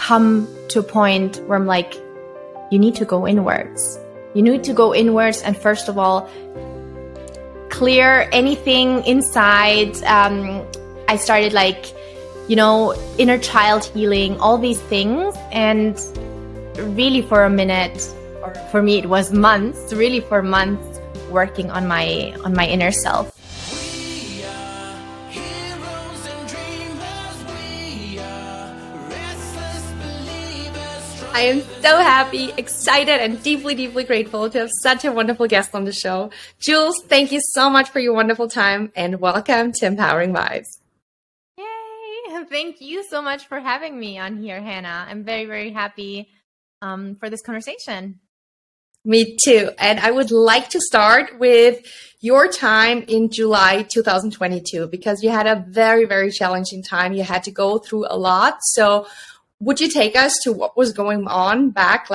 come to a point where I'm like, you need to go inwards. You need to go inwards and first of all, clear anything inside. I started inner child healing, all these things. And really for a minute, or for me it was months, really for months, working on my inner self. I am so happy, excited, and deeply, deeply grateful to have such a wonderful guest on the show. Jules, thank you so much for your wonderful time and welcome to Empowering Vibes. Yay! Thank you so much for having me on here, Hannah. I'm very, very happy for this conversation. Me too. And I would like to start with your time in July 2022, because you had a very, very challenging time. You had to go through a lot. So would you take us to what was going on back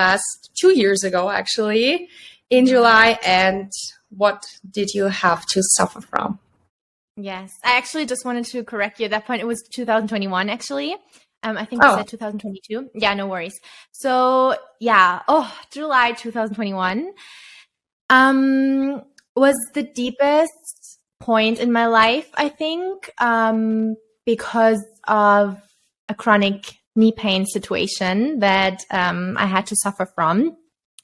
2 years ago, actually, in July, and what did you have to suffer from? Yes, I actually just wanted to correct you. At that point, it was 2021, actually. I think you said 2022. Yeah, no worries. So yeah, July 2021 was the deepest point in my life, I think, because of a chronic knee pain situation that I had to suffer from.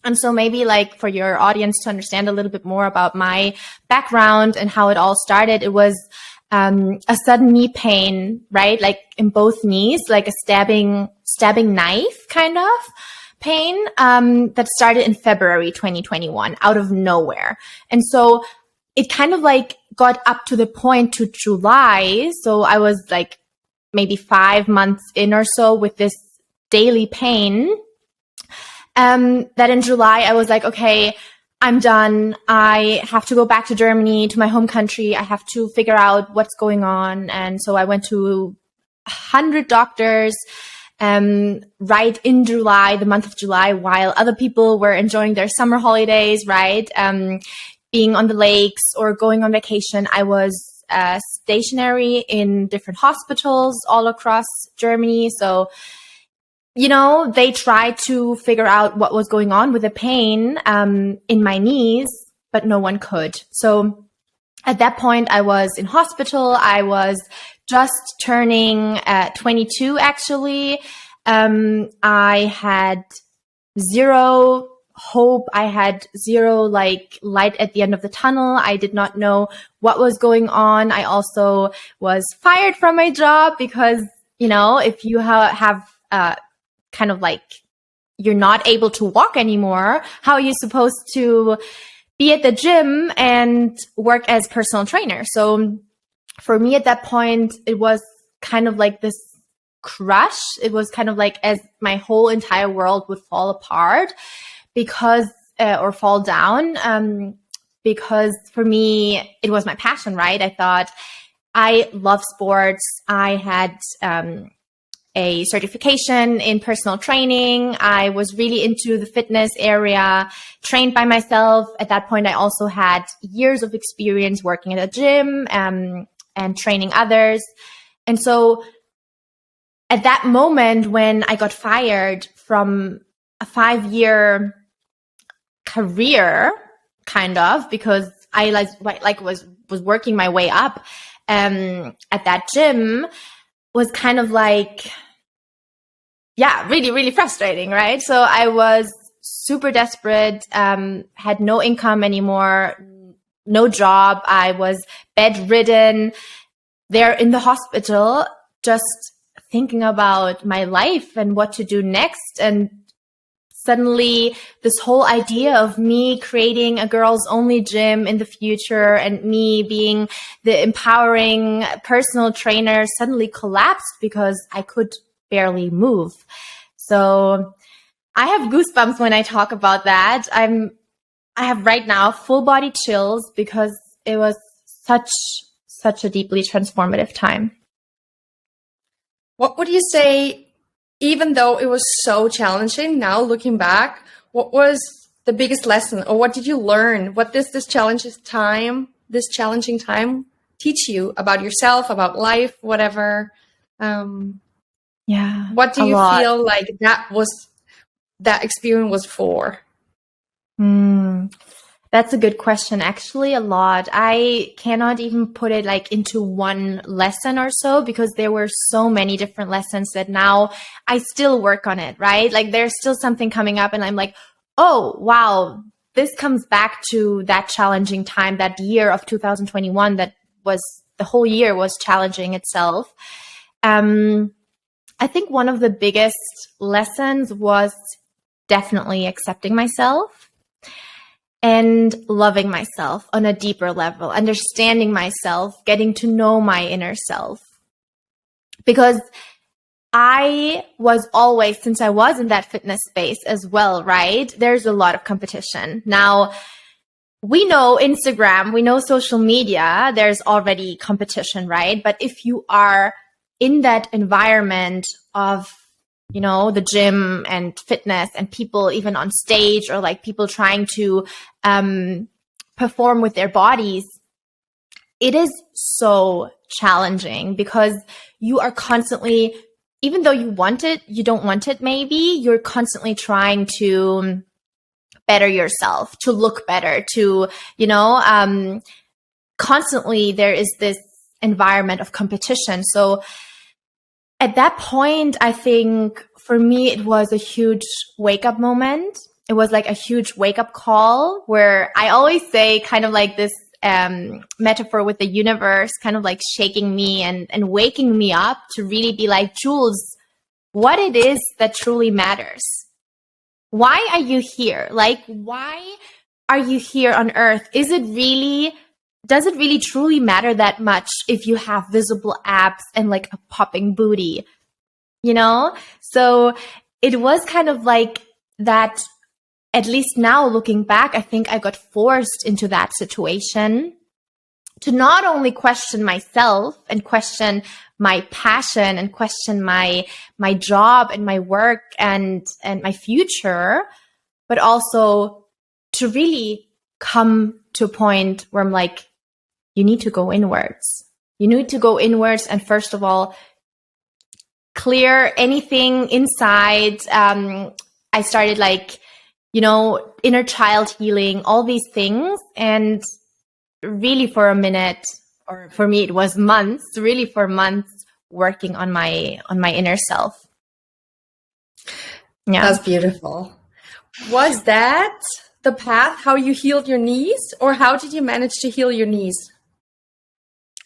And so maybe for your audience to understand a little bit more about my background and how it all started, it was a sudden knee pain, right? In both knees, a stabbing knife kind of pain that started in February 2021 out of nowhere. And so it kind of got up to the point to July. So I was maybe 5 months in or so with this daily pain. That in July, I was okay, I'm done. I have to go back to Germany, to my home country. I have to figure out what's going on. And so I went to 100 doctors right in July, the month of July, while other people were enjoying their summer holidays, right? Being on the lakes or going on vacation. I was stationary in different hospitals all across Germany. So they tried to figure out what was going on with the pain in my knees, but no one could. So at that point, I was in hospital. I was just turning 22, actually. I had zero hope. I had zero light at the end of the tunnel. I did not know what was going on. I also was fired from my job because, if you have kind of you're not able to walk anymore, how are you supposed to be at the gym and work as personal trainer? So for me at that point, it was kind of this crush. It was kind of as my whole entire world would fall apart because, or fall down, because for me, it was my passion, right? I thought I love sports. I had, a certification in personal training. I was really into the fitness area, trained by myself. At that point, I also had years of experience working at a gym and training others. And so at that moment when I got fired from a 5-year career, kind of, because I was working my way up at that gym, was kind of really, really frustrating, right? So I was super desperate, had no income anymore, no job. I was bedridden there in the hospital, just thinking about my life and what to do next. And suddenly this whole idea of me creating a girls only gym in the future and me being the empowering personal trainer suddenly collapsed because I could barely move. So I have goosebumps when I talk about that. I have right now full body chills because it was such a deeply transformative time. What would you say, even though it was so challenging, now looking back, what was the biggest lesson, or what did you learn? What does this challenging time teach you about yourself, about life, whatever? Yeah, What do a you lot. feel like that experience was for? Hmm. That's a good question. Actually, a lot. I cannot even put it like into one lesson or so, because there were so many different lessons that now I still work on it, right? Like there's still something coming up and I'm like, oh, wow, this comes back to that challenging time, that year of 2021 that was, the whole year was challenging itself. I think one of the biggest lessons was definitely accepting myself and loving myself on a deeper level, understanding myself, getting to know my inner self. Because I was always, since I was in that fitness space as well, right? There's a lot of competition. Now, we know Instagram, we know social media, there's already competition, right? But if you are in that environment of, you know, the gym and fitness and people even on stage, or like people trying to perform with their bodies, it is so challenging because you are constantly, even though you want it, you don't want it, maybe you're constantly trying to better yourself, to look better, to, you know, constantly there is this environment of competition. So at that point, I think for me, it was a huge wake up moment. It was like a huge wake up call where I always say kind of like this metaphor with the universe kind of like shaking me and waking me up to really be like, Jules, what it is that truly matters. Why are you here? Like, why are you here on earth? Does it really truly matter that much if you have visible abs and like a popping booty, you know? So it was kind of like that. At least now looking back, I think I got forced into that situation to not only question myself and question my passion and question my job and my work and my future, but also to really come to a point where I'm like, you need to go inwards. You need to go inwards and first of all, clear anything inside. I started like, you know, inner child healing, all these things. And really for a minute, or for me, it was months, really for months, working on my inner self. Yeah. That's beautiful. Was that the path how you healed your knees, or how did you manage to heal your knees?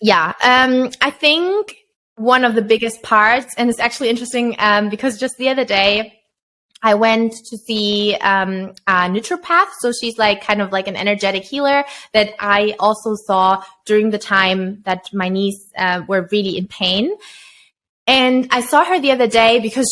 Yeah. I think one of the biggest parts, and it's actually interesting because just the other day, I went to see a naturopath. So she's like kind of like an energetic healer that I also saw during the time that my knees were really in pain. And I saw her the other day because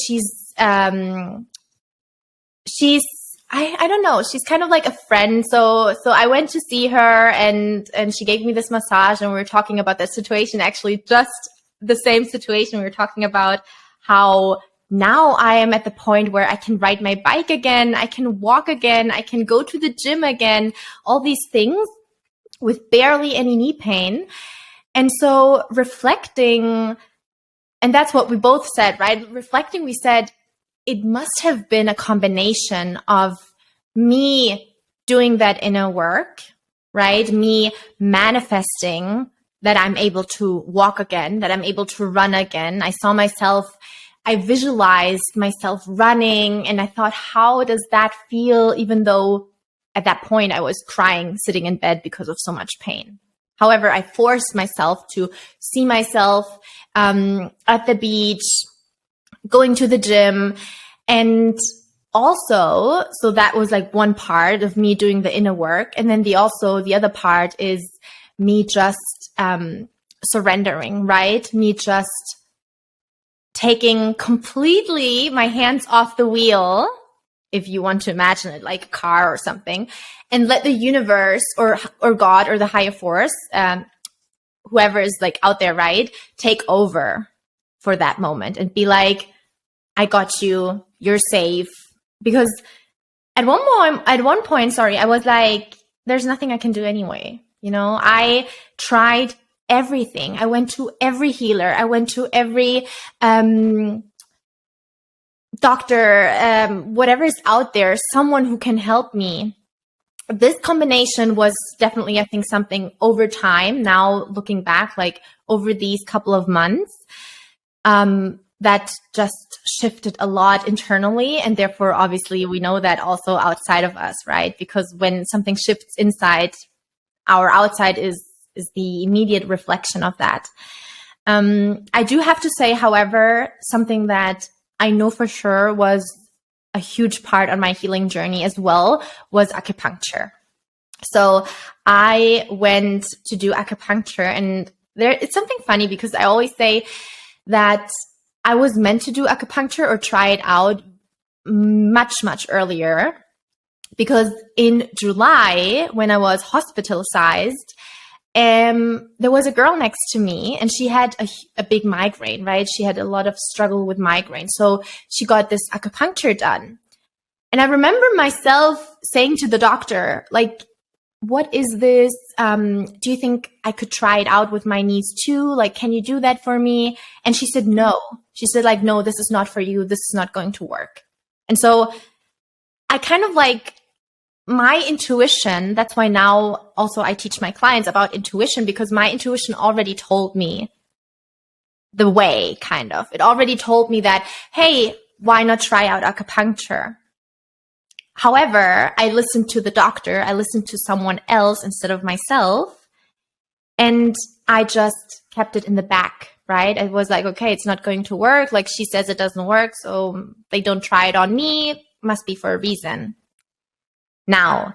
I don't know, she's kind of like a friend. So I went to see her and she gave me this massage and we were talking about that situation, actually just the same situation. We were talking about how now I am at the point where I can ride my bike again, I can walk again, I can go to the gym again, all these things with barely any knee pain. And so reflecting, and that's what we both said, right? Reflecting, we said, it must have been a combination of me doing that inner work, right? Me manifesting that I'm able to walk again, that I'm able to run again. I visualized myself running and I thought, how does that feel? Even though at that point I was crying, sitting in bed because of so much pain. However, I forced myself to see myself at the beach, going to the gym. And also, so that was like one part of me doing the inner work. And then the other part is me just surrendering, right? Me just taking completely my hands off the wheel, if you want to imagine it like a car or something, and let the universe or God or the higher force, whoever is like out there, right, take over for that moment and be like, I got you, you're safe. Because at one point, I was like, there's nothing I can do anyway. You know, I tried everything. I went to every healer. I went to every doctor, whatever is out there, someone who can help me. This combination was definitely, I think, something over time, now looking back, like over these couple of months, that just shifted a lot internally. And therefore, obviously, we know that also outside of us, right? Because when something shifts inside, our outside is the immediate reflection of that. I do have to say, however, something that I know for sure was a huge part on my healing journey as well was acupuncture. So I went to do acupuncture, and it's something funny because I always say that I was meant to do acupuncture or try it out much, much earlier, because in July, when I was hospitalized, there was a girl next to me, and she had a big migraine, right? She had a lot of struggle with migraine. So she got this acupuncture done. And I remember myself saying to the doctor, like, what is this? Do you think I could try it out with my knees too? Like, can you do that for me? And she said, no. She said, like, no, this is not for you. This is not going to work. And so I kind of like, my intuition, that's why now also I teach my clients about intuition, because my intuition already told me the way, kind of. It already told me that, hey, why not try out acupuncture? However, I listened to the doctor, I listened to someone else instead of myself, and I just kept it in the back, right? I was like, okay, it's not going to work. Like, she says it doesn't work, so they don't try it on me. Must be for a reason. Now,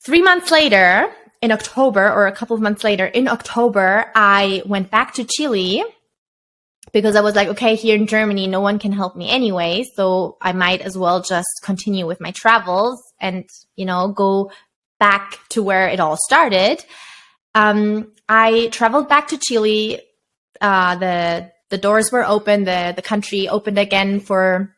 3 months later, in October, or a couple of months later, in October, I went back to Chile because I was like, okay, here in Germany, no one can help me anyway, so I might as well just continue with my travels and, go back to where it all started. I traveled back to Chile. The doors were open. The country opened again for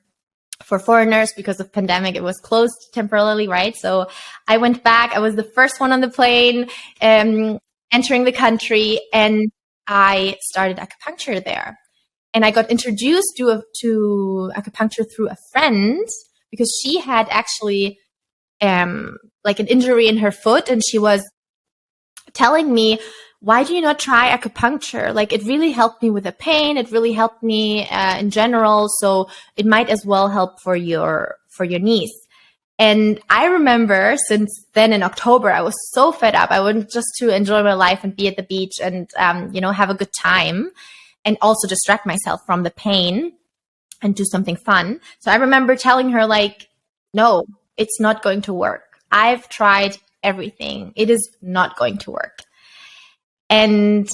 foreigners because of pandemic. It was closed temporarily, right? So I went back. I was the first one on the plane, entering the country, and I started acupuncture there. And I got introduced to acupuncture through a friend because she had actually like an injury in her foot, and she was telling me, why do you not try acupuncture? Like, it really helped me with the pain. It really helped me in general. So it might as well help for your knees. And I remember since then in October, I was so fed up. I wanted just to enjoy my life and be at the beach and, have a good time and also distract myself from the pain and do something fun. So I remember telling her, like, no, it's not going to work. I've tried everything. It is not going to work. And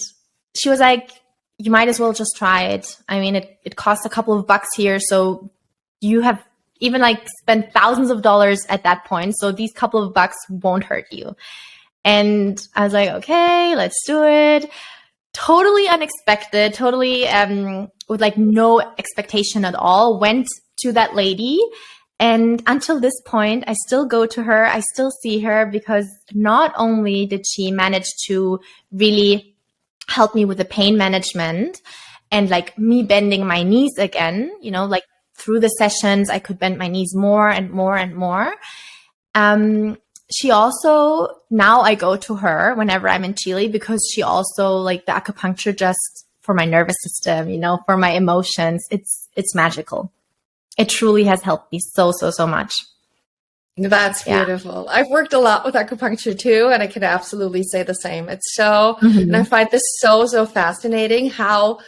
she was like, you might as well just try it. I mean, it costs a couple of bucks here. So you have even like spent thousands of dollars at that point. So these couple of bucks won't hurt you. And I was like, okay, let's do it. Totally unexpected, totally with like no expectation at all. Went to that lady. And until this point, I still go to her. I still see her because not only did she manage to really help me with the pain management and like me bending my knees again, like through the sessions, I could bend my knees more and more and more. She also, now I go to her whenever I'm in Chile because she also like the acupuncture just for my nervous system, for my emotions. It's magical. It truly has helped me so, so, so much. That's beautiful. Yeah. I've worked a lot with acupuncture too, and I can absolutely say the same. It's so, and I find this so, so fascinating how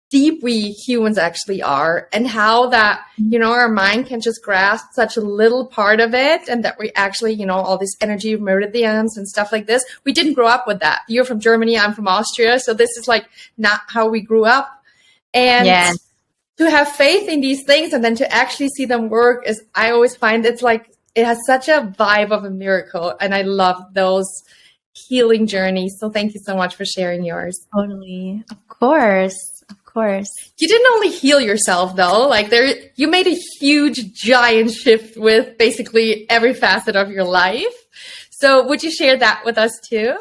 deep we humans actually are and how that, our mind can just grasp such a little part of it and that we actually, all these energy meridians and stuff like this. We didn't grow up with that. You're from Germany, I'm from Austria. So this is like not how we grew up. And to have faith in these things and then to actually see them work is, I always find it's like, it has such a vibe of a miracle. And I love those healing journeys. So thank you so much for sharing yours. Totally. Of course. You didn't only heal yourself though, like you made a huge giant shift with basically every facet of your life. So would you share that with us too?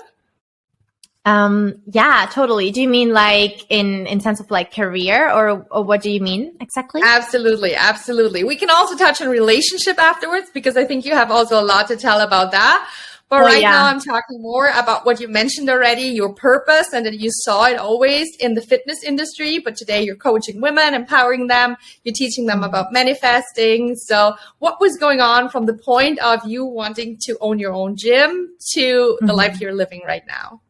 Yeah, totally. Do you mean like in sense of like career, or what do you mean exactly? Absolutely. Absolutely. We can also touch on relationship afterwards, because I think you have also a lot to tell about that. But right now I'm talking more about what you mentioned already, your purpose, and that you saw it always in the fitness industry. But today you're coaching women, empowering them, you're teaching them about manifesting. So what was going on from the point of you wanting to own your own gym to the life you're living right now?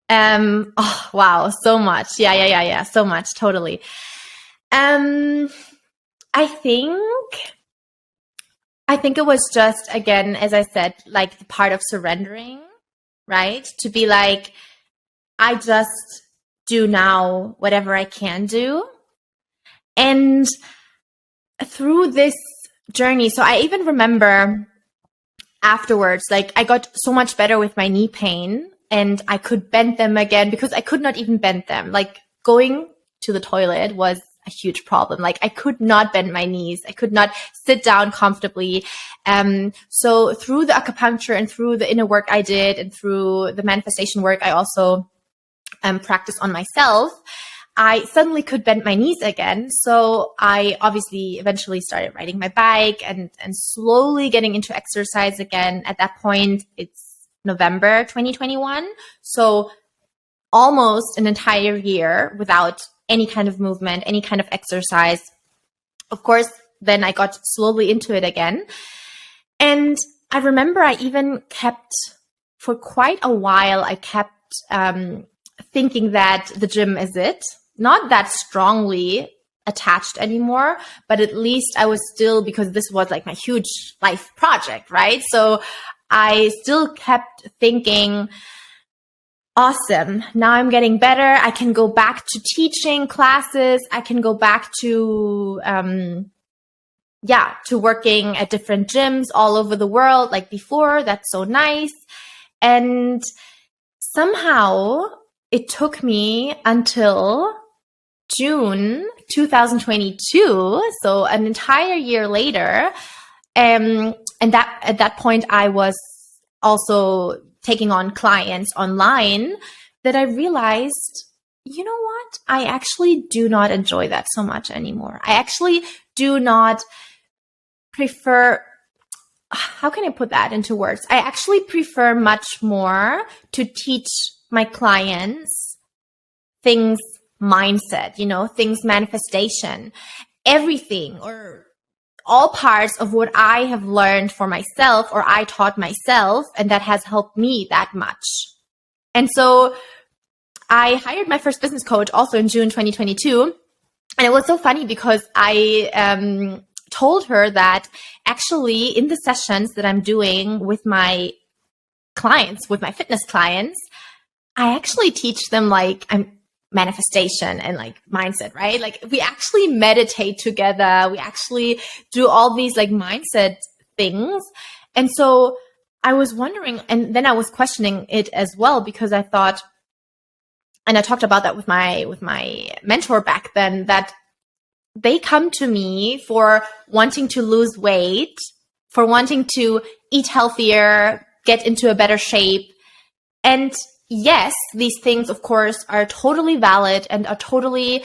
Oh, wow. So much. Yeah. So much. Totally. I think it was just, again, as I said, like the part of surrendering, right? To be like, I just do now whatever I can do. And through this journey, so I even remember afterwards, like I got so much better with my knee pain, and I could bend them again because I could not even bend them. Like going to the toilet was a huge problem. Like I could not bend my knees. I could not sit down comfortably. So through the acupuncture and through the inner work I did and through the manifestation work I also practiced on myself, I suddenly could bend my knees again. So I obviously eventually started riding my bike and slowly getting into exercise again. At that point, it's November 2021. So almost an entire year without any kind of movement, any kind of exercise. Of course, then I got slowly into it again. And I remember I even kept, for quite a while, I kept thinking that the gym is it. Not that strongly attached anymore, but at least I was still, because this was like my huge life project, right? So I still kept thinking, awesome, now I'm getting better. I can go back to teaching classes. I can go back to, to working at different gyms all over the world like before. That's so nice. And somehow it took me until June 2022, so an entire year later, and that at that point I was also taking on clients online, that I realized, you know what? I actually do not enjoy that so much anymore. I actually do not prefer, how can I put that into words? I actually prefer much more to teach my clients things mindset, things manifestation, everything or all parts of what I have learned for myself or I taught myself, and that has helped me that much. And so I hired my first business coach also in June 2022. And it was so funny because I told her that actually in the sessions that I'm doing with my clients, with my fitness clients, I actually teach them like manifestation and like mindset, right? Like we actually meditate together. We actually do all these like mindset things. And so I was wondering, and then I was questioning it as well, because I thought, and I talked about that with my mentor back then, that they come to me for wanting to lose weight, for wanting to eat healthier, get into a better shape. And yes, these things, of course, are totally valid and are totally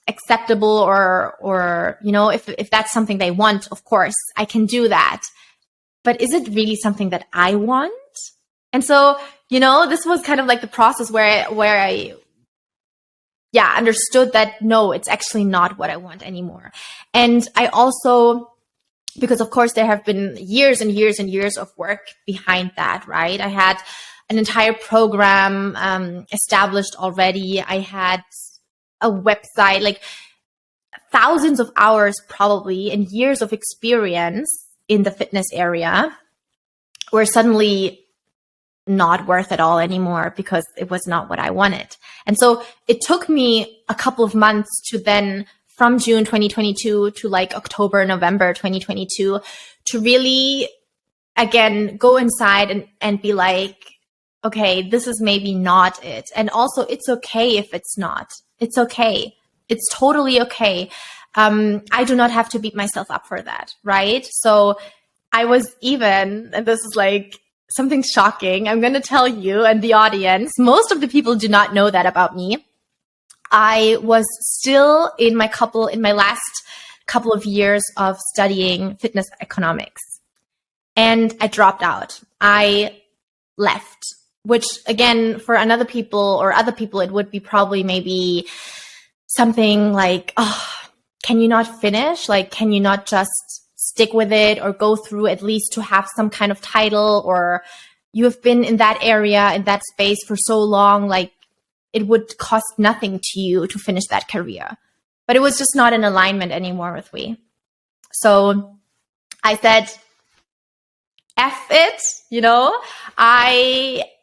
acceptable, or if that's something they want, of course, I can do that. But is it really something that I want? And so, this was kind of like the process where I understood that no, it's actually not what I want anymore. And I also, because of course there have been years and years and years of work behind that, right? I had an entire program established already. I had a website, like thousands of hours probably and years of experience in the fitness area were suddenly not worth it all anymore because it was not what I wanted. And so it took me a couple of months to then, from June 2022 to like October, November 2022, to really, again, go inside and be like, okay, this is maybe not it. And also it's okay if it's not. It's okay. It's totally okay. I do not have to beat myself up for that, right? So I was even, and this is like something shocking. I'm going to tell you and the audience. Most of the people do not know that about me. I was still in my last couple of years of studying fitness economics, and I dropped out. I left, which again, for other people, it would be probably maybe something like, oh, can you not finish? Like, can you not just stick with it or go through at least to have some kind of title, or you have been in that area, in that space for so long, like it would cost nothing to you to finish that career. But it was just not in alignment anymore with me. So I said, F it,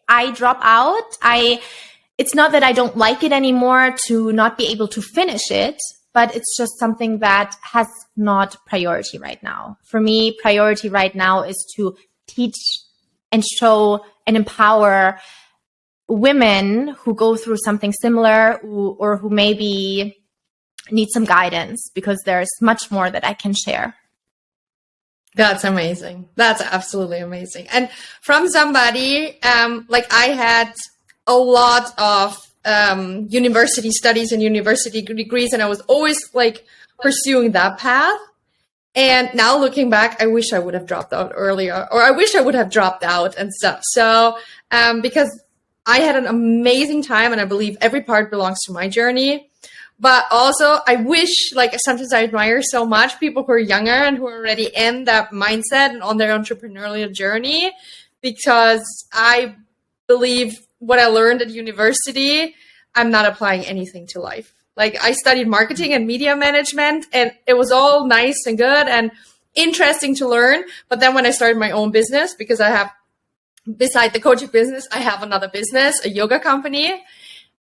I drop out. It's not that I don't like it anymore to not be able to finish it, but it's just something that has not priority right now. For me, priority right now is to teach and show and empower women who go through something similar or who maybe need some guidance, because there's much more that I can share. That's amazing. That's absolutely amazing. And from somebody, like I had a lot of university studies and university degrees, and I was always like pursuing that path. And now looking back, I wish I would have dropped out earlier, or I wish I would have dropped out and stuff. So, because I had an amazing time, and I believe every part belongs to my journey. But also, I wish, like, sometimes I admire so much people who are younger and who are already in that mindset and on their entrepreneurial journey, because I believe what I learned at university, I'm not applying anything to life. Like, I studied marketing and media management, and it was all nice and good and interesting to learn. But then when I started my own business, because I have, beside the coaching business, I have another business, a yoga company,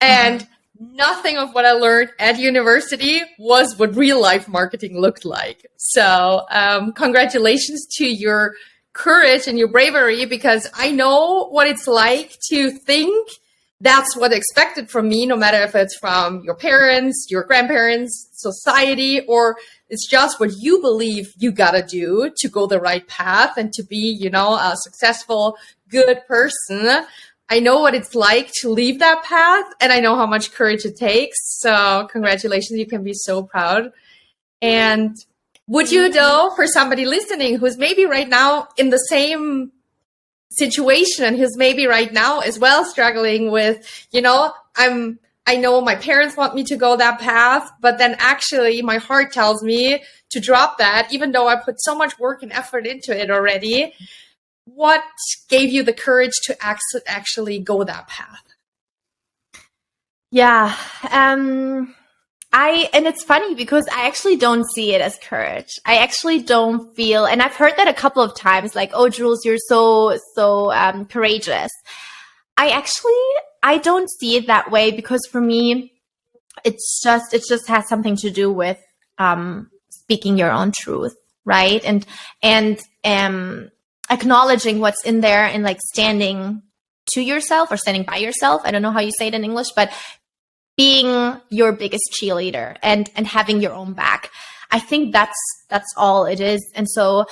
and nothing of what I learned at university was what real life marketing looked like. So congratulations to your courage and your bravery, because I know what it's like to think that's what expected from me, no matter if it's from your parents, your grandparents, society, or it's just what you believe you gotta do to go the right path and to be, a successful, good person. I know what it's like to leave that path, and I know how much courage it takes. So congratulations, you can be so proud. And would you, though, for somebody listening who's maybe right now in the same situation and who's maybe right now as well struggling with, I know my parents want me to go that path, but then actually my heart tells me to drop that, even though I put so much work and effort into it already. What gave you the courage to actually go that path? Yeah. And it's funny because I actually don't see it as courage. I actually don't feel, and I've heard that a couple of times, like, oh, Jules, you're so courageous. I don't see it that way, because for me, it just has something to do with speaking your own truth, right? And acknowledging what's in there and like standing to yourself or standing by yourself. I don't know how you say it in English, but being your biggest cheerleader and having your own back. I think that's all it is. And so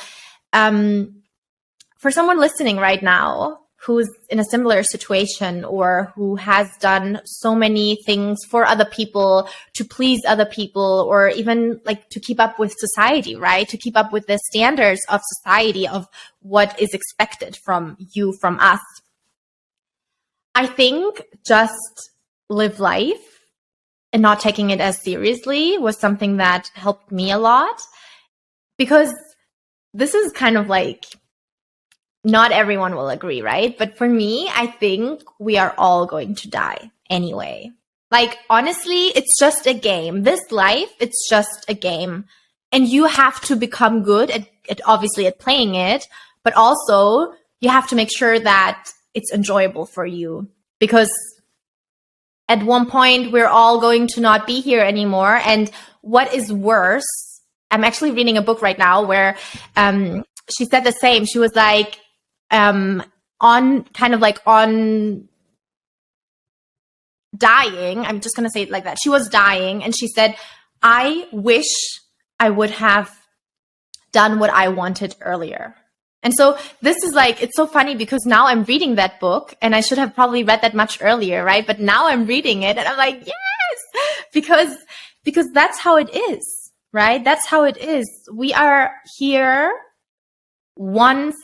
for someone listening right now who's in a similar situation, or who has done so many things for other people, to please other people, or even like to keep up with society, right? To keep up with the standards of society of what is expected from you, from us. I think just live life and not taking it as seriously was something that helped me a lot, because this is kind of like, not everyone will agree, right? But for me, I think we are all going to die anyway. Like, honestly, it's just a game. This life, it's just a game. And you have to become good at obviously at playing it, but also you have to make sure that it's enjoyable for you, because at one point we're all going to not be here anymore. And what is worse, I'm actually reading a book right now where she said the same. She was like, on dying. I'm just going to say it like that. She was dying, and she said, I wish I would have done what I wanted earlier. And so this is like, it's so funny because now I'm reading that book and I should have probably read that much earlier, right? But now I'm reading it and I'm like, yes, because that's how it is, right? That's how it is. We are here once,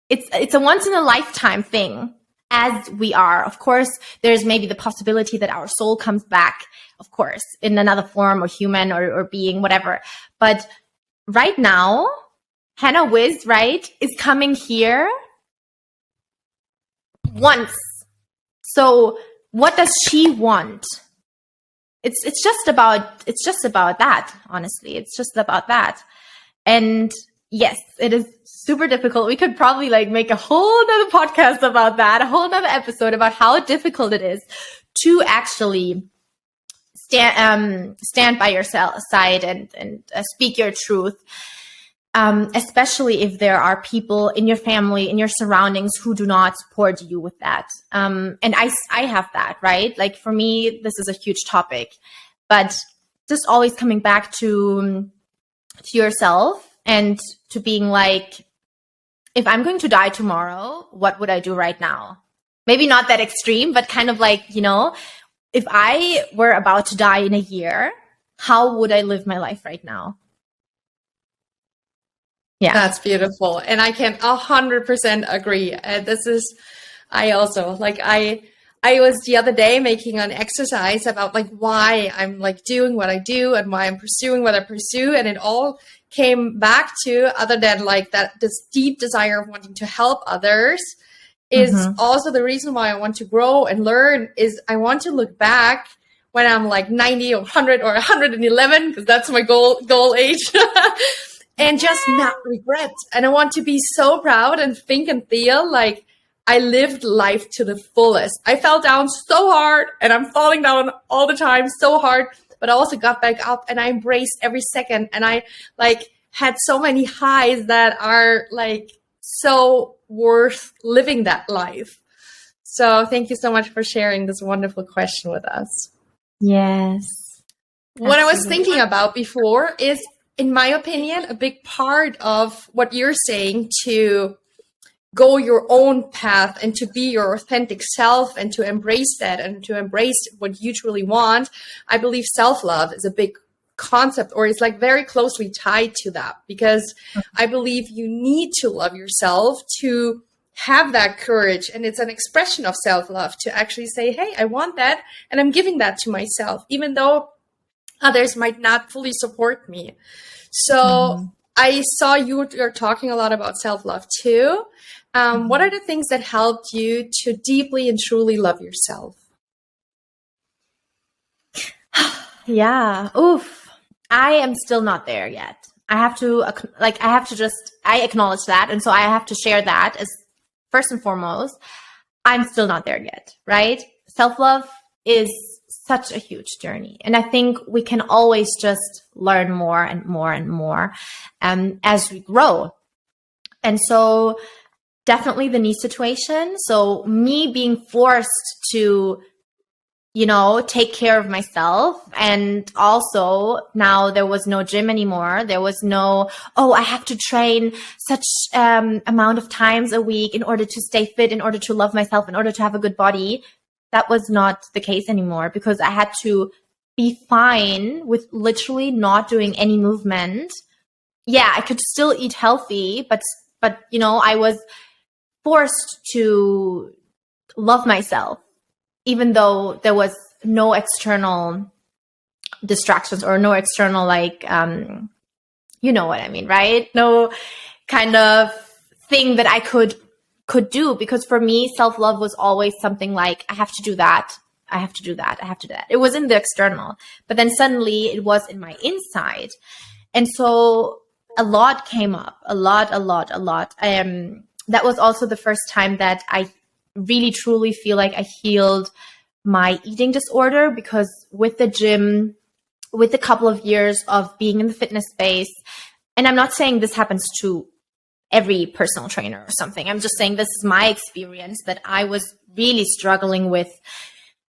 it's a once in a lifetime thing as we are. Of course, there's maybe the possibility that our soul comes back, of course, in another form or human or being, whatever. But right now, Hannah Wiz, right, is coming here once. So what does she want? It's just about that, honestly. It's just about that. And yes, it is super difficult. We could probably like make a whole nother podcast about that, a whole nother episode about how difficult it is to actually stand by your side and speak your truth. Especially if there are people in your family, in your surroundings who do not support you with that. And I have that, right? Like for me, this is a huge topic, but just always coming back to yourself and to being like, if I'm going to die tomorrow, what would I do right now? Maybe not that extreme, but kind of like, you know, if I were about to die in a year, how would I live my life right now? Yeah, that's beautiful. And I can 100% agree. I also like, I was the other day making an exercise about like why I'm like doing what I do and why I'm pursuing what I pursue. And it all came back to, other than like that, this deep desire of wanting to help others is also the reason why I want to grow and learn. Is I want to look back when I'm like 90 or 100 or 111, because that's my goal age. And just not regret. And I want to be so proud and think and feel like I lived life to the fullest. I fell down so hard and I'm falling down all the time so hard, but I also got back up and I embraced every second. And I like had so many highs that are like so worth living that life. So thank you so much for sharing this wonderful question with us. Yes. What I was thinking about before is, in my opinion, a big part of what you're saying to go your own path and to be your authentic self and to embrace that and to embrace what you truly want. I believe self-love is a big concept, or it's like very closely tied to that, because I believe you need to love yourself to have that courage. And it's an expression of self-love to actually say, hey, I want that. And I'm giving that to myself, even though others might not fully support me. So I saw you're talking a lot about self-love too. What are the things that helped you to deeply and truly love yourself? Yeah. Oof. I am still not there yet. I acknowledge that. And so I have to share that as first and foremost. I'm still not there yet, right? Self-love is such a huge journey. And I think we can always just learn more and more and more as we grow. And so definitely the knee situation. So me being forced to, you know, take care of myself. And also now there was no gym anymore. There was no, I have to train such amount of times a week in order to stay fit, in order to love myself, in order to have a good body. That was not the case anymore, because I had to be fine with literally not doing any movement. Yeah, I could still eat healthy, but you know, I was forced to love myself, even though there was no external distractions or no external, like, you know what I mean, right? No kind of thing that I could do, because for me, self-love was always something like, I have to do that. I have to do that. I have to do that. It was in the external, but then suddenly it was in my inside. And so a lot came up, a lot. That was also the first time that I really truly feel like I healed my eating disorder, because with the gym, with a couple of years of being in the fitness space, and I'm not saying this happens to every personal trainer or something. I'm just saying this is my experience, that I was really struggling with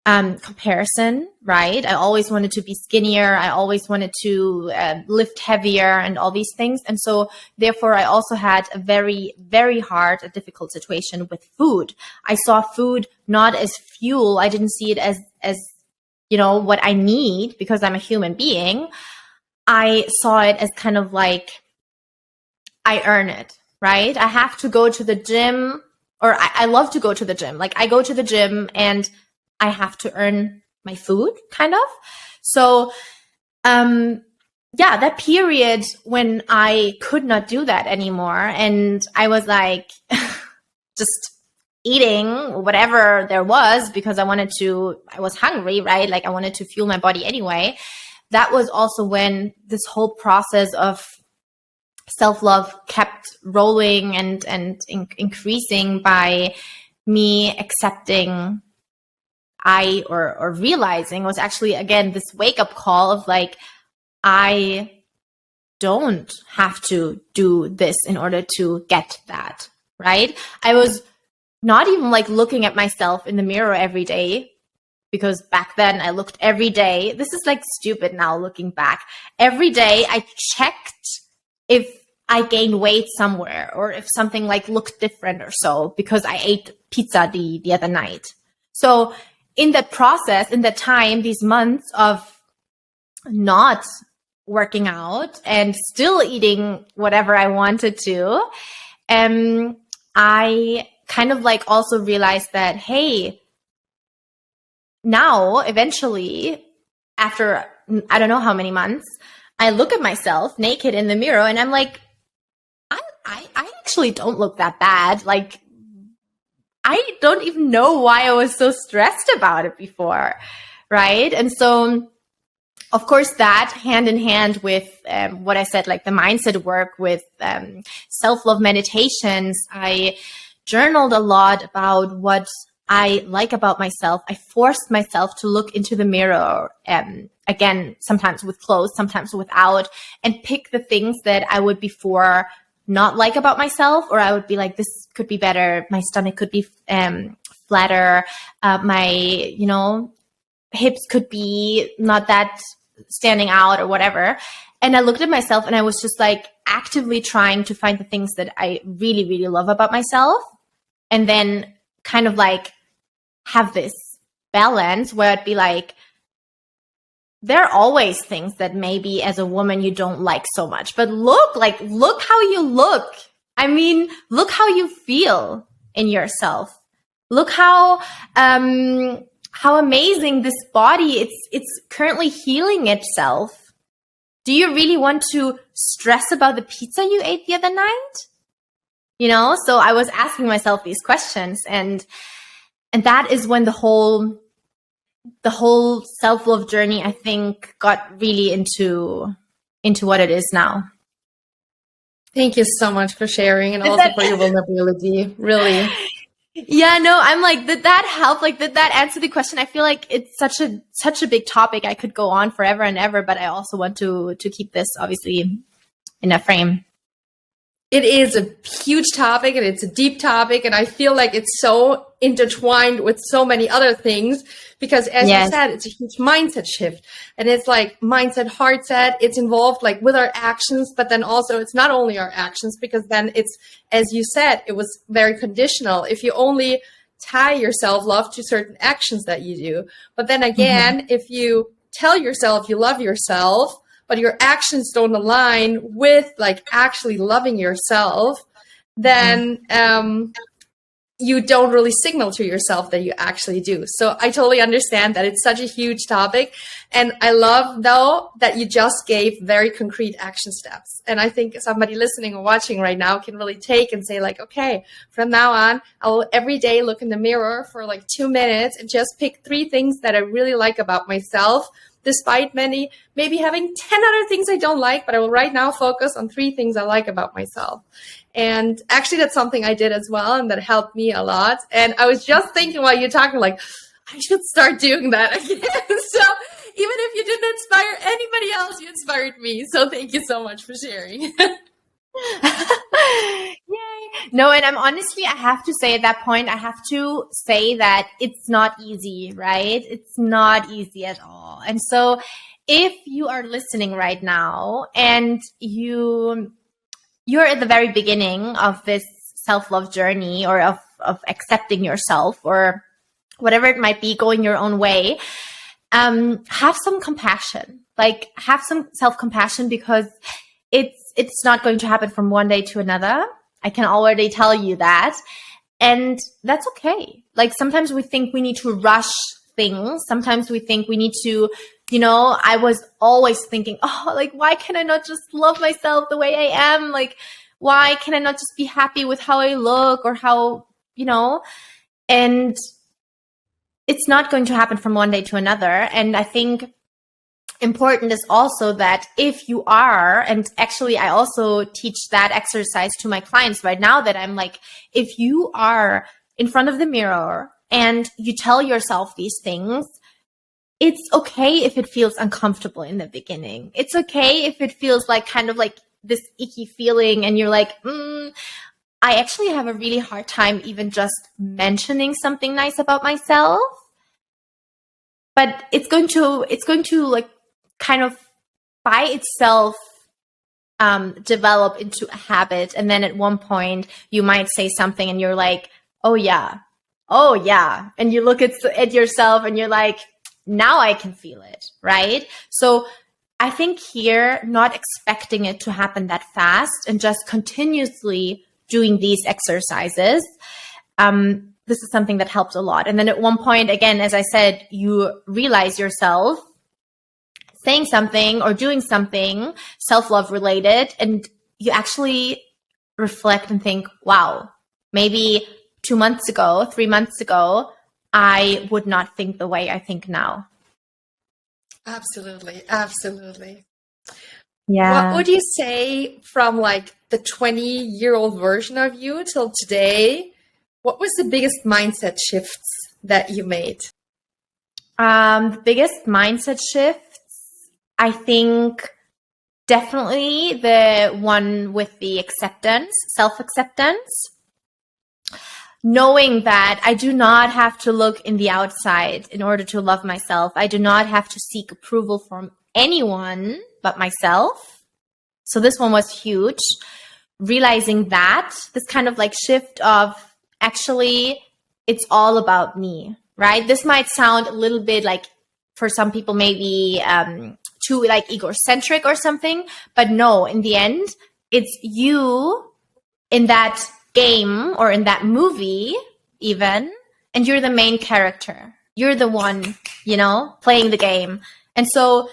comparison, right? I always wanted to be skinnier. I always wanted to lift heavier and all these things. And so therefore I also had a very, very hard, a difficult situation with food. I saw food not as fuel. I didn't see it as, what I need because I'm a human being. I saw it as kind of like, I earn it, right? I have to go to the gym, or I love to go to the gym. Like I go to the gym and I have to earn my food, kind of. So, that period when I could not do that anymore, and I was like, just eating whatever there was because I was hungry, right? Like I wanted to fuel my body anyway. That was also when this whole process of self-love kept rolling and increasing by me accepting or realizing was actually, again, this wake-up call of like, I don't have to do this in order to get that, right? I was not even like looking at myself in the mirror every day, because back then I looked every day. This is like stupid now looking back. Every day I checked if I gained weight somewhere or if something like looked different or so because I ate pizza the other night. So in that process, in that time, these months of not working out and still eating whatever I wanted to, I kind of like also realized that, hey, now eventually after I don't know how many months, I look at myself naked in the mirror and I'm like, I actually don't look that bad. Like, I don't even know why I was so stressed about it before, right? And so, of course, that hand in hand with what I said, like the mindset work with self-love meditations, I journaled a lot about what I like about myself. I forced myself to look into the mirror, again, sometimes with clothes, sometimes without, and pick the things that I would before not like about myself, or I would be like, this could be better. My stomach could be flatter. My, hips could be not that standing out or whatever. And I looked at myself and I was just like actively trying to find the things that I really, really love about myself. And then kind of like have this balance where I'd be like, there are always things that maybe as a woman you don't like so much, but look how you look. I mean, look how you feel in yourself. Look how amazing this body, it's currently healing itself. Do you really want to stress about the pizza you ate the other night? So I was asking myself these questions, and that is when the whole self-love journey, I think, got really into what it is now. Thank you so much for sharing, and also for your vulnerability. Really. Yeah, no, I'm like, did that help? Like, did that answer the question? I feel like it's such a big topic. I could go on forever and ever, but I also want to keep this obviously in a frame. It is a huge topic and it's a deep topic, and I feel like it's so intertwined with so many other things because, as you said, it's a huge mindset shift, and it's like mindset, heart set. It's involved like with our actions, but then also it's not only our actions, because then it's, as you said, it was very conditional. If you only tie your self-love to certain actions that you do, but then again, if you tell yourself you love yourself, but your actions don't align with like actually loving yourself, then you don't really signal to yourself that you actually do. So I totally understand that it's such a huge topic. And I love, though, that you just gave very concrete action steps. And I think somebody listening or watching right now can really take and say like, okay, from now on, I will every day look in the mirror for like 2 minutes and just pick 3 things that I really like about myself, despite maybe having 10 other things I don't like, but I will right now focus on 3 things I like about myself. And actually, that's something I did as well, and that helped me a lot. And I was just thinking while you're talking, like, I should start doing that again. So even if you didn't inspire anybody else, you inspired me. So thank you so much for sharing. Yay. No, and I'm honestly, I have to say at that point, I have to say that it's not easy, right? It's not easy at all. And so if you are listening right now and you're at the very beginning of this self-love journey, or of accepting yourself, or whatever it might be, going your own way, have some compassion, like have some self-compassion, because it's not going to happen from one day to another. I can already tell you that. And that's okay. Like sometimes we think we need to rush things. Sometimes we think we need to, I was always thinking, oh, like, why can I not just love myself the way I am? Like, why can I not just be happy with how I look, or how, and it's not going to happen from one day to another. And I think important is also that if you are, and actually I also teach that exercise to my clients right now, that I'm like, if you are in front of the mirror and you tell yourself these things, it's okay if it feels uncomfortable in the beginning. It's okay if it feels like kind of like this icky feeling and you're like, I actually have a really hard time even just mentioning something nice about myself. But it's going to like kind of by itself develop into a habit. And then at one point you might say something and you're like, oh yeah. And you look at yourself and you're like, now I can feel it, right? So I think here, not expecting it to happen that fast and just continuously doing these exercises, this is something that helps a lot. And then at one point, again, as I said, you realize yourself saying something or doing something self-love related, and you actually reflect and think, wow, maybe 2 months ago, 3 months ago, I would not think the way I think now. Absolutely. Yeah. What would you say from like the 20-year-old version of you till today? What was the biggest mindset shifts that you made? The biggest mindset shifts, I think definitely the one with the acceptance, self-acceptance. Knowing that I do not have to look in the outside in order to love myself. I do not have to seek approval from anyone but myself. So this one was huge. Realizing that, this kind of like shift of actually it's all about me, right? This might sound a little bit like for some people maybe too like egocentric or something, but no, in the end, it's you in that game or in that movie even, and you're the main character. You're the one, playing the game. And so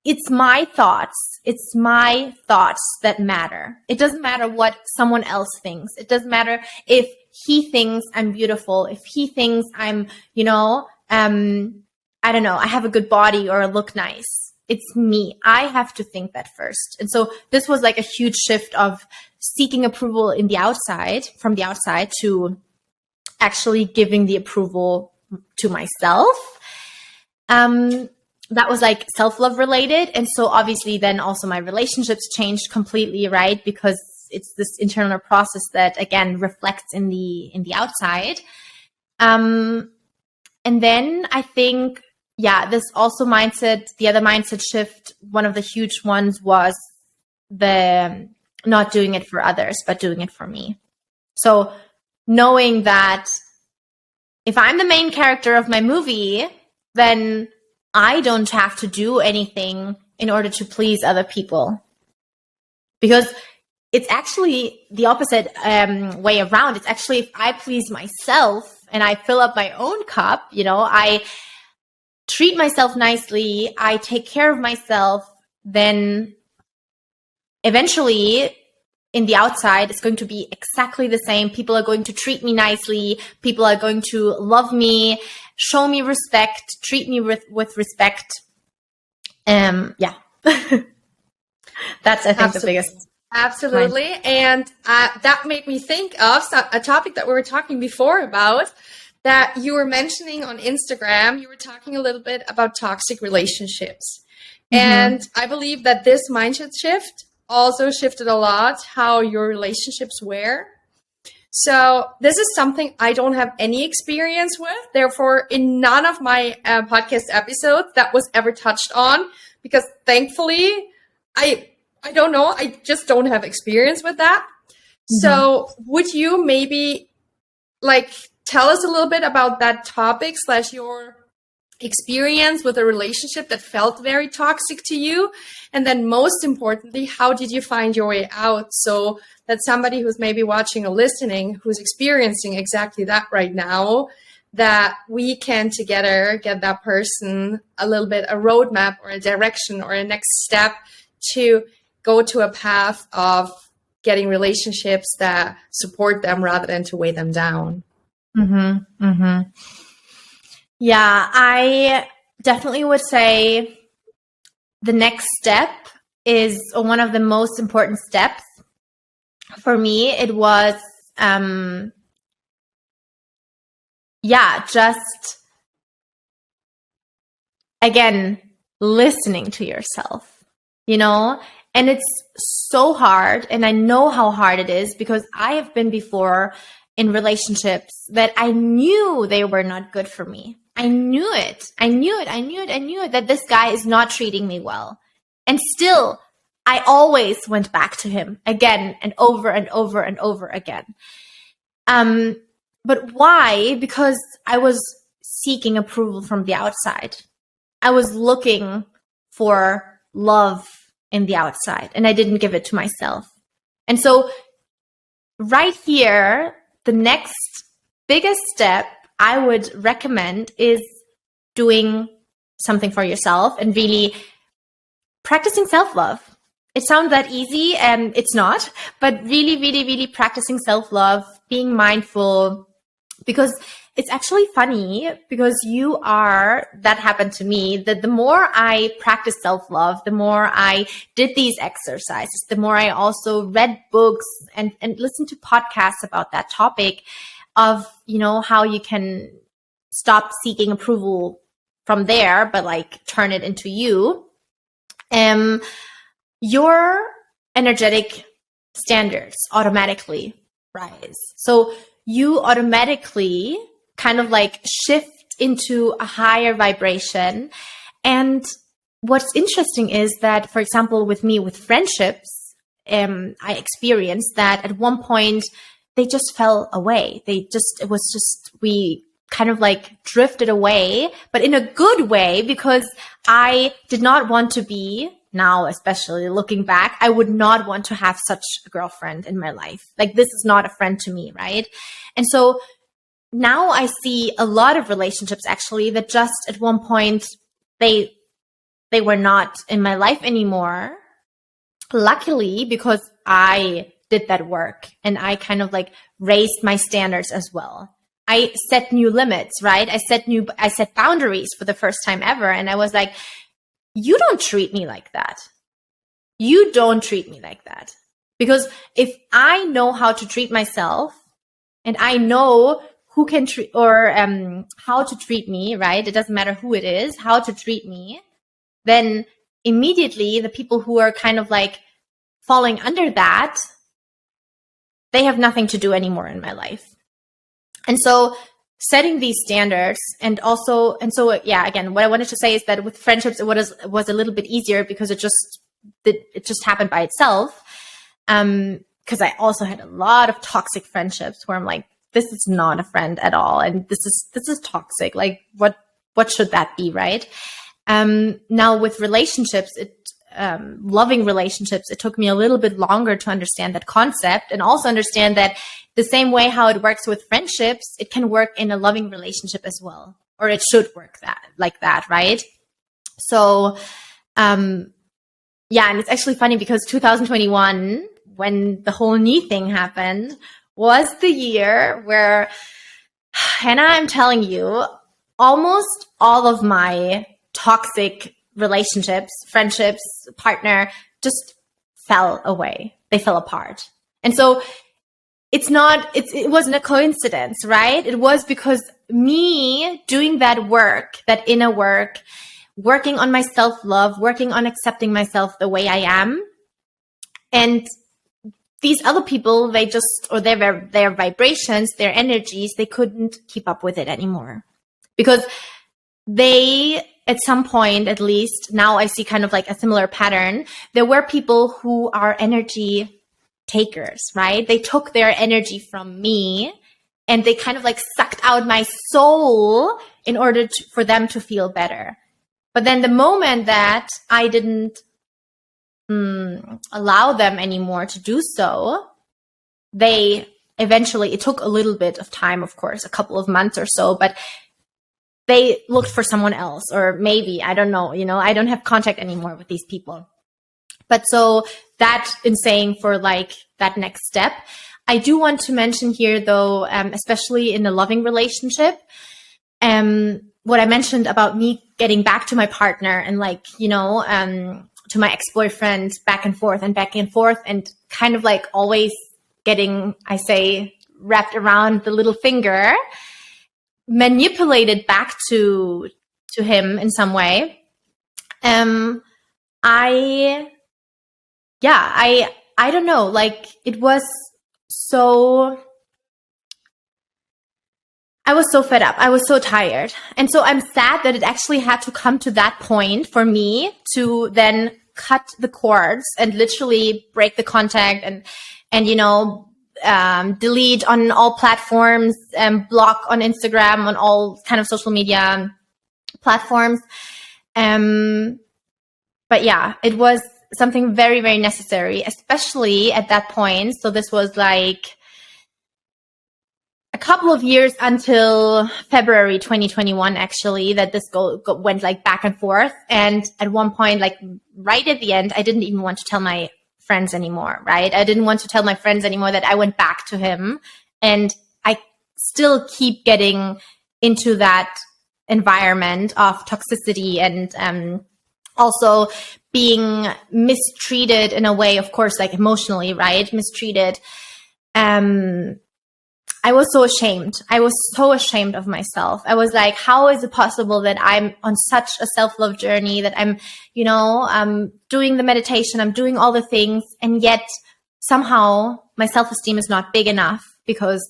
it's my thoughts. It's my thoughts that matter. It doesn't matter what someone else thinks. It doesn't matter if he thinks I'm beautiful, if he thinks I'm, I don't know, I have a good body or I look nice. It's me. I have to think that first. And so this was like a huge shift of seeking approval from the outside to actually giving the approval to myself. That was like self-love related. And so obviously then also my relationships changed completely, right? Because it's this internal process that again reflects in the outside. And then I think, this also the other mindset shift, one of the huge ones was the not doing it for others, but doing it for me. So knowing that if I'm the main character of my movie, then I don't have to do anything in order to please other people. Because it's actually the opposite way around. It's actually if I please myself and I fill up my own cup, I treat myself nicely, I take care of myself, then eventually in the outside, it's going to be exactly the same. People are going to treat me nicely. People are going to love me, show me respect, treat me with respect. That's, I think, the biggest. Absolutely. And that made me think of a topic that we were talking before about, that you were mentioning on Instagram. You were talking a little bit about toxic relationships. Mm-hmm. And I believe that this mindset shift also shifted a lot how your relationships were. So this is something I don't have any experience with. Therefore, in none of my podcast episodes that was ever touched on, because thankfully, I don't know. I just don't have experience with that. Mm-hmm. So would you maybe like tell us a little bit about that topic / your experience with a relationship that felt very toxic to you? And then most importantly, how did you find your way out so that somebody who's maybe watching or listening, who's experiencing exactly that right now, that we can together get that person a little bit a roadmap or a direction or a next step to go to a path of getting relationships that support them rather than to weigh them down? Mm-hmm. Mm-hmm. Yeah, I definitely would say the next step is one of the most important steps. For me, it was, just, again, listening to yourself, and it's so hard. And I know how hard it is because I have been before in relationships that I knew they were not good for me. I knew it that this guy is not treating me well. And still, I always went back to him again and over and over and over again. But why? Because I was seeking approval from the outside. I was looking for love in the outside, and I didn't give it to myself. And so right here, the next biggest step I would recommend is doing something for yourself and really practicing self-love. It sounds that easy, and it's not, but really, really, really practicing self-love, being mindful, because it's actually funny because that happened to me, that the more I practiced self-love, the more I did these exercises, the more I also read books and listened to podcasts about that topic of, how you can stop seeking approval from there, but like turn it into you. Your energetic standards automatically rise. So you automatically kind of like shift into a higher vibration. And what's interesting is that, for example, with me, with friendships, I experienced that at one point they just fell away. We kind of like drifted away, but in a good way, because I did not want to be, now especially looking back, I would not want to have such a girlfriend in my life. Like, this is not a friend to me, right? And so now I see a lot of relationships actually that just at one point they were not in my life anymore. Luckily, because I did that work and I kind of like raised my standards as well. I set new limits, right? I set boundaries for the first time ever. And I was like, you don't treat me like that. You don't treat me like that. Because if I know how to treat myself and I know who can treat or how to treat me, right? It doesn't matter who it is, how to treat me, then immediately the people who are kind of like falling under that, they have nothing to do anymore in my life. And so setting these standards again, what I wanted to say is that with friendships, it was a little bit easier because it just happened by itself. Because I also had a lot of toxic friendships where I'm like, this is not a friend at all. And this is toxic. Like, what should that be? Right. Now with relationships, loving relationships, it took me a little bit longer to understand that concept and also understand that the same way how it works with friendships, it can work in a loving relationship as well, or it should work like that, right? So, and it's actually funny because 2021, when the whole knee thing happened, was the year where, Hannah, I'm telling you, almost all of my toxic relationships, friendships, partner just fell away. They fell apart. And so it wasn't a coincidence, right? It was because me doing that work, that inner work, working on my self-love, working on accepting myself the way I am, and these other people, they just, or their vibrations, their energies, they couldn't keep up with it anymore. Because they, at some point, at least, now I see kind of like a similar pattern. There were people who are energy takers, right? They took their energy from me and they kind of like sucked out my soul in order for them to feel better. But then the moment that I didn't allow them anymore to do so, they eventually, it took a little bit of time, of course, a couple of months or so, but they looked for someone else, or maybe, I don't know, I don't have contact anymore with these people. But so that in saying for like that next step, I do want to mention here though, especially in a loving relationship, what I mentioned about me getting back to my partner and like, to my ex-boyfriend back and forth and kind of like always getting, I say, wrapped around the little finger, manipulated back to him in some way. I don't know, like it was so, I was so fed up. I was so tired. And so I'm sad that it actually had to come to that point for me to then cut the cords and literally break the contact and delete on all platforms and block on Instagram, on all kind of social media platforms. But yeah, it was something very, very necessary, especially at that point. So this was like a couple of years until February 2021, actually, that this went like back and forth. And at one point, like right at the end, I didn't even want to tell my friends anymore, right? I didn't want to tell my friends anymore that I went back to him. And I still keep getting into that environment of toxicity and also being mistreated in a way, of course, like emotionally, right? Mistreated. I was so ashamed. I was so ashamed of myself. I was like, how is it possible that I'm on such a self-love journey, that I'm, doing the meditation, I'm doing all the things, and yet somehow my self-esteem is not big enough because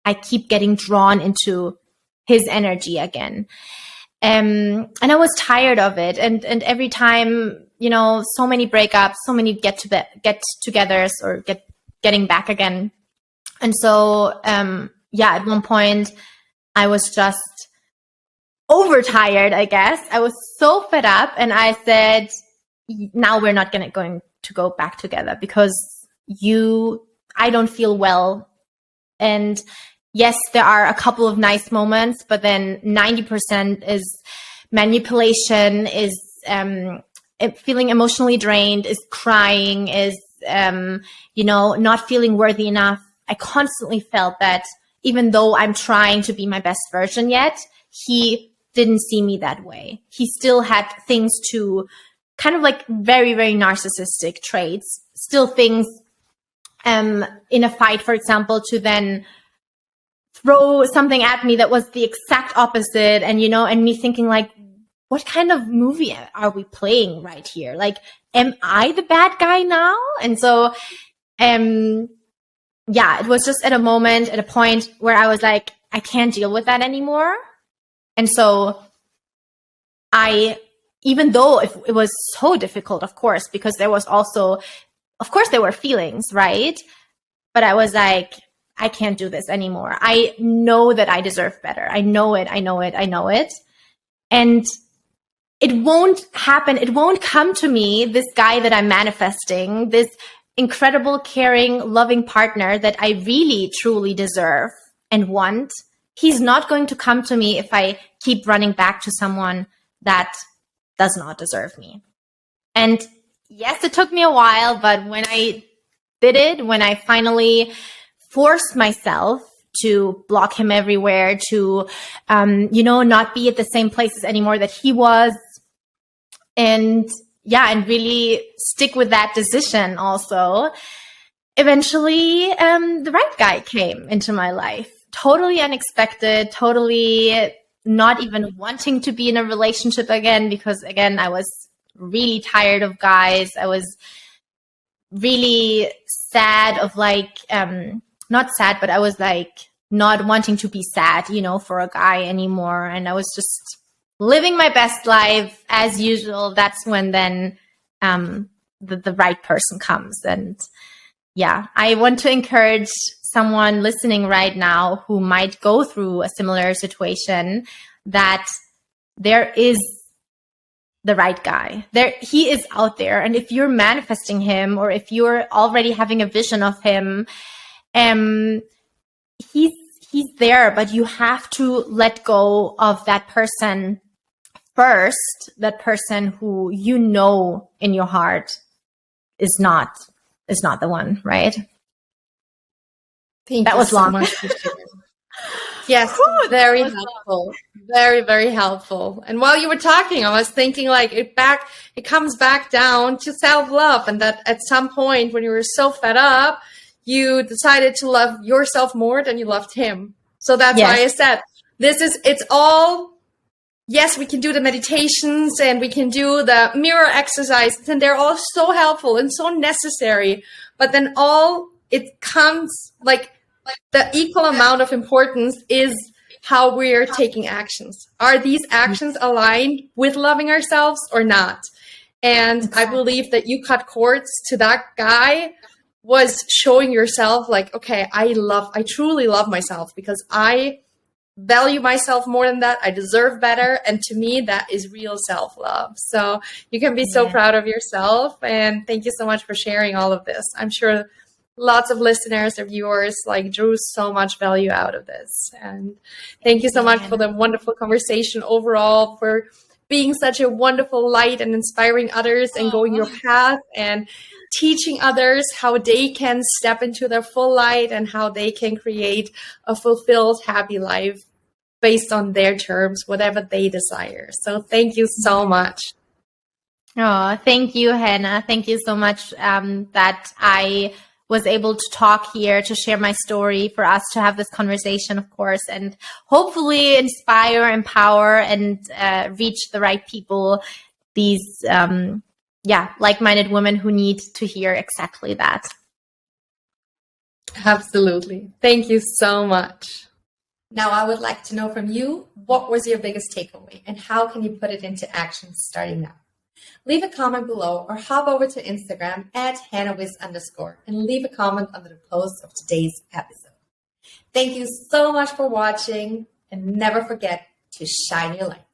I keep getting drawn into his energy again. And I was tired of it. And every time, so many breakups, so many get-togethers or getting back again. And so, at one point I was just overtired, I guess. I was so fed up and I said, now we're not going to go back together because I don't feel well. And yes, there are a couple of nice moments, but then 90% is manipulation, is feeling emotionally drained, is crying, is, not feeling worthy enough. I constantly felt that even though I'm trying to be my best version yet, he didn't see me that way. He still had things to kind of like very, very narcissistic traits, still things in a fight, for example, to then throw something at me that was the exact opposite. And, and me thinking like, what kind of movie are we playing right here? Like, am I the bad guy now? And so, it was just at a point where I was like, I can't deal with that anymore. And so even though it was so difficult, of course, because there was also, of course, there were feelings, right? But I was like, I can't do this anymore. I know that I deserve better. I know it. And it won't happen. It won't come to me, this guy that I'm manifesting, this incredible, caring, loving partner that I really, truly deserve and want. He's not going to come to me if I keep running back to someone that does not deserve me. And yes, it took me a while, but when I did it, when I finally forced myself to block him everywhere, to, not be at the same places anymore that he was, and really stick with that decision also, eventually the right guy came into my life. Totally unexpected, totally not even wanting to be in a relationship again, because again, I was really tired of guys. I was really sad of like, not sad, but I was like not wanting to be sad, you know, for a guy anymore. And I was just living my best life as usual. That's when then the right person comes. And yeah, I want to encourage someone listening right now who might go through a similar situation that there is the right guy. There, he is out there. And if you're manifesting him, or if you're already having a vision of him, he's there, but you have to let go of that person first, that person who you know in your heart is not the one, right? Thank that you was so long. much for sharing. Yes, very helpful. Very, very helpful. And while you were talking, I was thinking like it comes back down to self-love, and that at some point when you were so fed up, you decided to love yourself more than you loved him. So that's why I said it's all, yes, we can do the meditations and we can do the mirror exercises, and they're all so helpful and so necessary. But then all it comes like the equal amount of importance is how we're taking actions. Are these actions aligned with loving ourselves or not? And I believe that you cut cords to that guy was showing yourself like, okay, I truly love myself because I value myself more than that. I deserve better. And to me, that is real self-love. So you can be so proud of yourself. And thank you so much for sharing all of this. I'm sure lots of listeners or viewers like drew so much value out of this. And thank you so much for the wonderful conversation overall, for being such a wonderful light and inspiring others and going your path and teaching others how they can step into their full light and how they can create a fulfilled, happy life based on their terms, whatever they desire. So thank you so much. Oh, thank you, Hannah. Thank you so much that I was able to talk here, to share my story, for us to have this conversation, of course, and hopefully inspire, empower, and reach the right people, these like-minded women who need to hear exactly that. Absolutely. Thank you so much. Now, I would like to know from you, what was your biggest takeaway and how can you put it into action starting now? Leave a comment below or hop over to Instagram at HannahWiz_ and leave a comment under the post of today's episode. Thank you so much for watching, and never forget to shine your light.